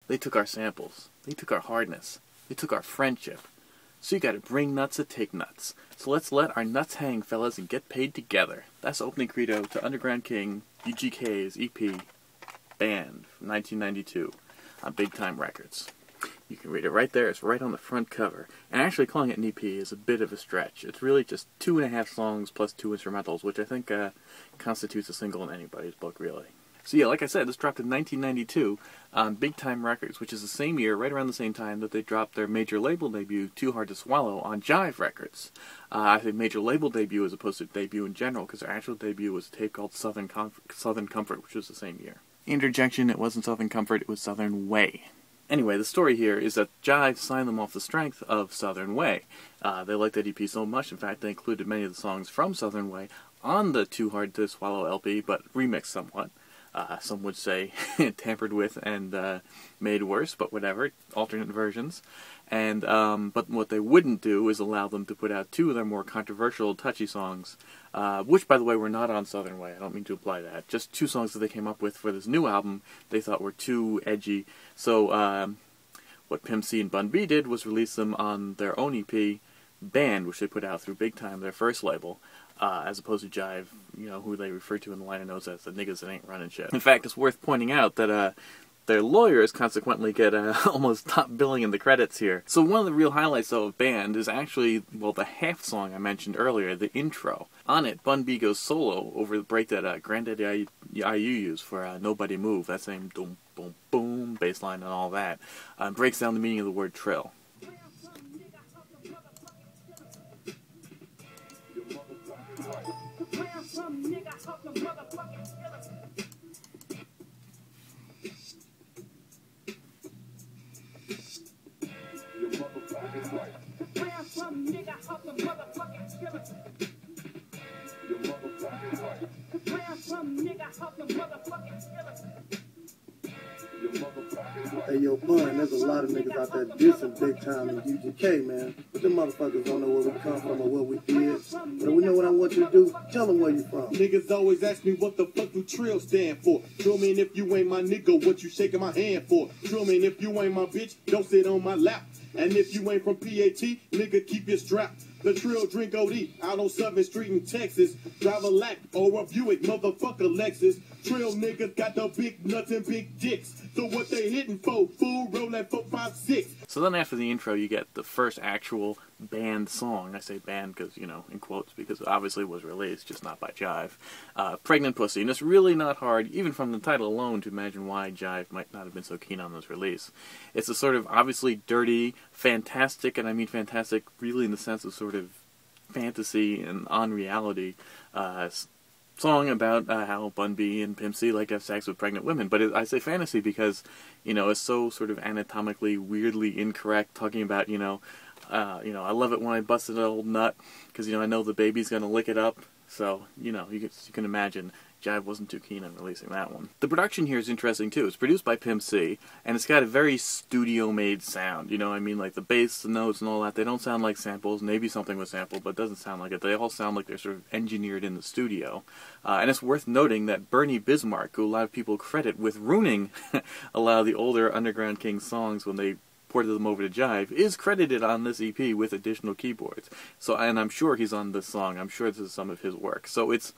They took our samples. They took our hardness. They took our friendship. So you gotta bring nuts to take nuts. So let's let our nuts hang, fellas, and get paid together. That's the opening credo to Underground King, UGK's EP, Band, from 1992, on Big Time Records. You can read it right there. It's right on the front cover. And actually calling it an EP is a bit of a stretch. It's really just 2.5 songs plus 2 instrumentals, which I think constitutes a single in anybody's book, really. So yeah, like I said, this dropped in 1992 on Big Time Records, which is the same year, right around the same time, that they dropped their major label debut, Too Hard to Swallow, on Jive Records. I say major label debut as opposed to debut in general, because their actual debut was a tape called Southern Comfort, which was the same year. Interjection, it wasn't Southern Comfort, it was Southern Way. Anyway, the story here is that Jive signed them off the strength of Southern Way. They liked that EP so much, in fact, they included many of the songs from Southern Way on the Too Hard to Swallow LP, but remixed somewhat. Some would say tampered with and made worse, but whatever, alternate versions. And but what they wouldn't do is allow them to put out 2 of their more controversial, touchy songs, which, by the way, were not on Southern Way. I don't mean to imply that. Just 2 songs that they came up with for this new album they thought were too edgy. So what Pimp C and Bun B did was release them on their own EP, Band, which they put out through Big Time, their first label, as opposed to Jive, you know, who they refer to in the liner notes as the niggas that ain't running shit. In fact, it's worth pointing out that their lawyers consequently get almost top billing in the credits here. So one of the real highlights, though, of Band is actually, well, the half song I mentioned earlier, the intro. On it, Bun B goes solo over the break that Granddaddy IU used for Nobody Move, that same boom, boom, boom, bass line and all that, breaks down the meaning of the word trill. Hey yo, Bun, there's a lot of niggas out there dissing Big Time and U.G.K, man. But them motherfuckers don't know where we come from or what we did. But we know what I want you to do. Tell them where you from. Niggas always ask me what the fuck do trill stand for. Drill me, and if you ain't my nigga, what you shaking my hand for? Drill me, and if you ain't my bitch, don't sit on my lap. And if you ain't from PAT, nigga, keep your strap. The trill drink OD out on 7th Street in Texas. Drive a Lac or a Buick, motherfucker Lexus. Trill niggas got the big nuts and big dicks. So what they hitting for? Fool, roll that 4, 5, 6. So then after the intro, you get the first actual band song. I say band because, you know, in quotes, because it obviously was released, just not by Jive. Pregnant Pussy. And it's really not hard, even from the title alone, to imagine why Jive might not have been so keen on this release. It's a sort of obviously dirty, fantastic, and I mean fantastic really in the sense of sort of fantasy and unreality, song about how Bun B and Pimp C like to have sex with pregnant women. But I say fantasy because, you know, it's so sort of anatomically weirdly incorrect, talking about, you know, I love it when I busted an old nut because, you know, I know the baby's going to lick it up. So, you know, you can imagine Jive wasn't too keen on releasing that one. The production here is interesting too. It's produced by Pimp C, and it's got a very studio-made sound. You know, I mean, like the bass, the notes, and all that, they don't sound like samples. Maybe something was sampled, but it doesn't sound like it. They all sound like they're sort of engineered in the studio. And it's worth noting that Bernie Bismarck, who a lot of people credit with ruining a lot of the older Underground King songs when they ported them over to Jive, is credited on this EP with additional keyboards. So, and I'm sure he's on this song. I'm sure this is some of his work. So it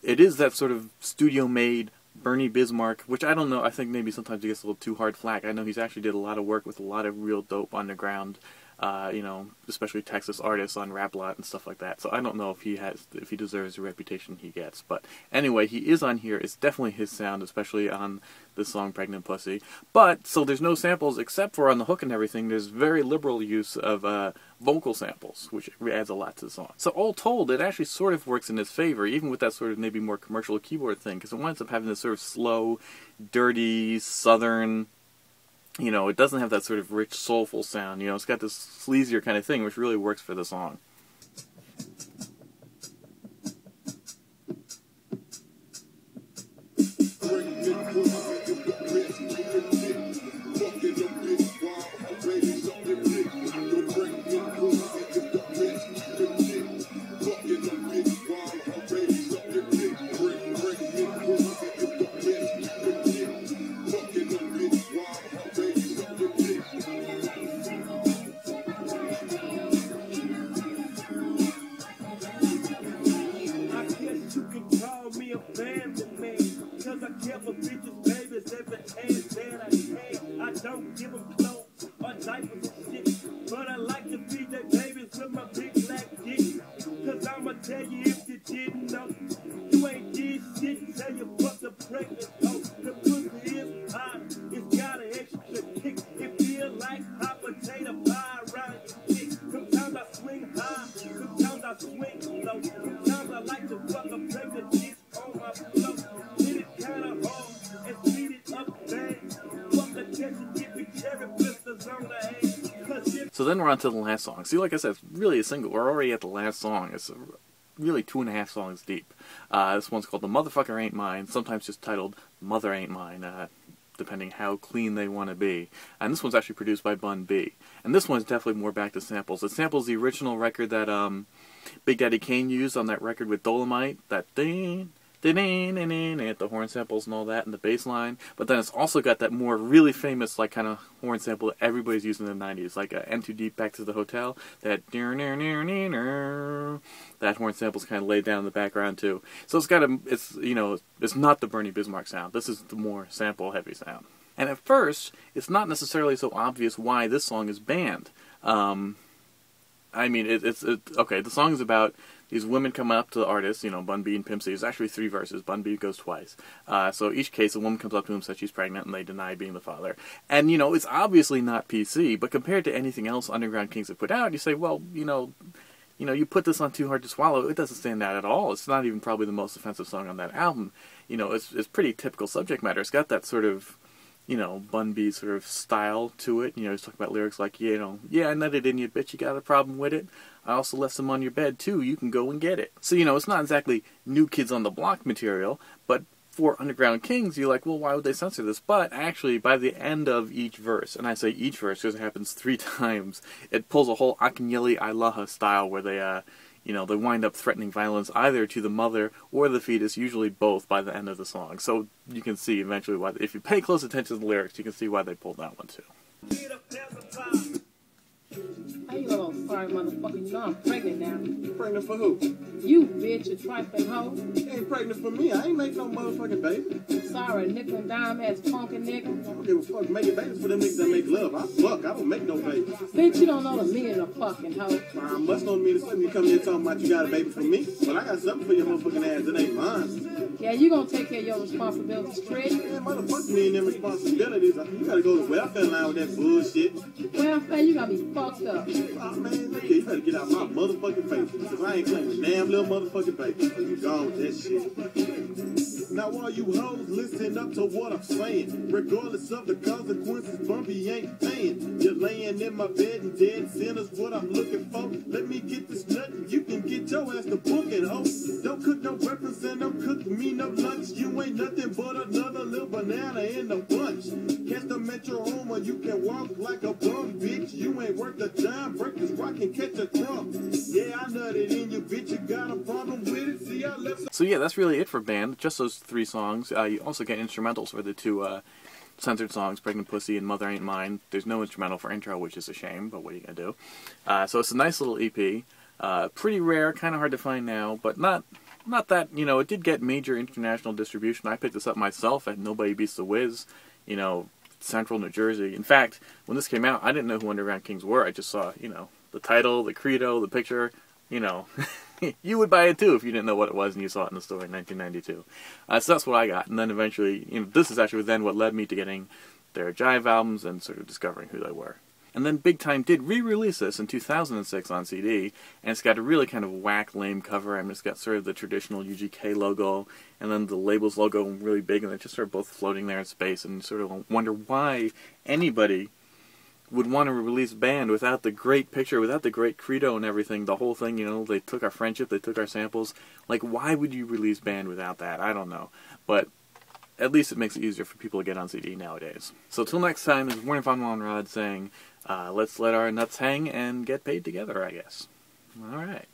is that sort of studio-made Bernie Bismarck, which I don't know, I think maybe sometimes he gets a little too hard flack. I know he's actually did a lot of work with a lot of real dope underground, you know, especially Texas artists on Rap Lot and stuff like that. So I don't know if he deserves the reputation he gets. But anyway, he is on here. It's definitely his sound, especially on the song Pregnant Pussy. But, so there's no samples except for on the hook and everything. There's very liberal use of vocal samples, which adds a lot to the song. So all told, it actually sort of works in his favor, even with that sort of maybe more commercial keyboard thing, because it winds up having this sort of slow, dirty, southern, you know, it doesn't have that sort of rich, soulful sound. You know, it's got this sleazier kind of thing, which really works for the song. don't give them clothes or diapers and shit. But I like to feed their babies with my big black dick. Cause I'ma tell you if you didn't know, you ain't did shit till you fucked a pregnant hoe. The pussy is hot, it's got an extra kick. It feel like hot potato pie around your dick. Sometimes I swing high, sometimes I swing low. Sometimes I like to fuck a pregnant dick on my flow. Hit it kinda hard and speed it up bad. Fuck the catch and get me cherry blisters on the head. So then we're on to the last song. See, like I said, it's really a single. We're already at the last song. It's really 2.5 songs deep. This one's called The Motherfucker Ain't Mine, sometimes just titled Mother Ain't Mine, depending how clean they want to be. And this one's actually produced by Bun B. And this one's definitely more back to samples. It samples the original record that Big Daddy Kane used on that record with Dolomite, that ding, the horn samples and all that, and the bass line. But then it's also got that more really famous, like, kind of horn sample that everybody's using in the 90s, like M2D Back to the Hotel. That horn sample's kind of laid down in the background too. So it's got it's not the Bernie Bismarck sound. This is the more sample-heavy sound. And at first, it's not necessarily so obvious why this song is banned. I mean, okay, the song is about these women come up to the artist, Bun B and Pimp C. There's actually 3 verses. Bun B goes twice. So each case, a woman comes up to him, says she's pregnant, and they deny being the father. And, it's obviously not PC, but compared to anything else Underground Kingz have put out, you say, well, you put this on Too Hard to Swallow, it doesn't stand out at all. It's not even probably the most offensive song on that album. It's pretty typical subject matter. It's got that sort of, Bun B sort of style to it. He's talking about lyrics like, yeah, I nutted in you, bitch, you got a problem with it? I also left some on your bed, too, you can go and get it. So, it's not exactly New Kids on the Block material, but for Underground Kingz, you're like, well, why would they censor this? But actually, by the end of each verse, and I say each verse because it happens 3 times, it pulls a whole Akinyele Ailaha style where they, they wind up threatening violence either to the mother or the fetus, usually both, by the end of the song. So you can see eventually why, if you pay close attention to the lyrics, you can see why they pulled that one too. How you all sorry motherfucker? I'm pregnant now. Pregnant for who? You bitch, a trifling hoe. You ain't pregnant for me. I ain't make no motherfucking baby. Sorry, nickel and dime ass punkin' nigga. I don't give a fuck. Making babies for them niggas that make love. I don't make no babies. Bitch, you don't know the meaning of fucking hoe. I must know the meaning of something. You come here talking about you got a baby for me. Well, I got something for your motherfucking ass. It ain't mine. Yeah, you gonna take care of your responsibilities, Trick. Man, motherfucker, me and them responsibilities. You gotta go to welfare line with that bullshit. Welfare, you gotta be fucked up. Oh, man, look here. You better get out my motherfucking face. Because I ain't claiming a damn little motherfucking baby. So you gone with that shit. Now all you hoes listen up to what I'm saying. Regardless of the consequences, Bumpy ain't paying. You're laying in my bed and dead sinners what I'm looking for. Let me get this nut and you can get your ass to booking, ho. Don't cook no breakfast and don't cook me no lunch. You ain't nothing but another little banana in the bunch. Catch the metro home or you can walk like a bum, bitch. You ain't worth the time. Break this rock and catch a crumb. Yeah, I nutted in you, bitch. You got a problem with it? See, I left. So yeah, that's really it for band. Just those 3 songs. You also get instrumentals for the 2 censored songs, Pregnant Pussy and Mother Ain't Mine. There's no instrumental for intro, which is a shame, but what are you going to do? So it's a nice little EP. Pretty rare, kind of hard to find now, but not that, it did get major international distribution. I picked this up myself at Nobody Beats the Wiz, Central New Jersey. In fact, when this came out, I didn't know who Underground Kingz were. I just saw, the title, the credo, the picture, you would buy it too if you didn't know what it was and you saw it in the store in 1992. So that's what I got. And then eventually, this is actually then what led me to getting their Jive albums and sort of discovering who they were. And then Big Time did re-release this in 2006 on CD, and it's got a really kind of whack, lame cover. I mean, it's got sort of the traditional UGK logo, and then the label's logo really big, and they're just sort of both floating there in space, and you sort of wonder why anybody would want to release band without the great picture, without the great credo and everything, the whole thing, they took our friendship, they took our samples. Like, why would you release band without that? I don't know. But at least it makes it easier for people to get on CD nowadays. So till next time, this is Warren Von Wanrod saying, let's let our nuts hang and get paid together, I guess. All right.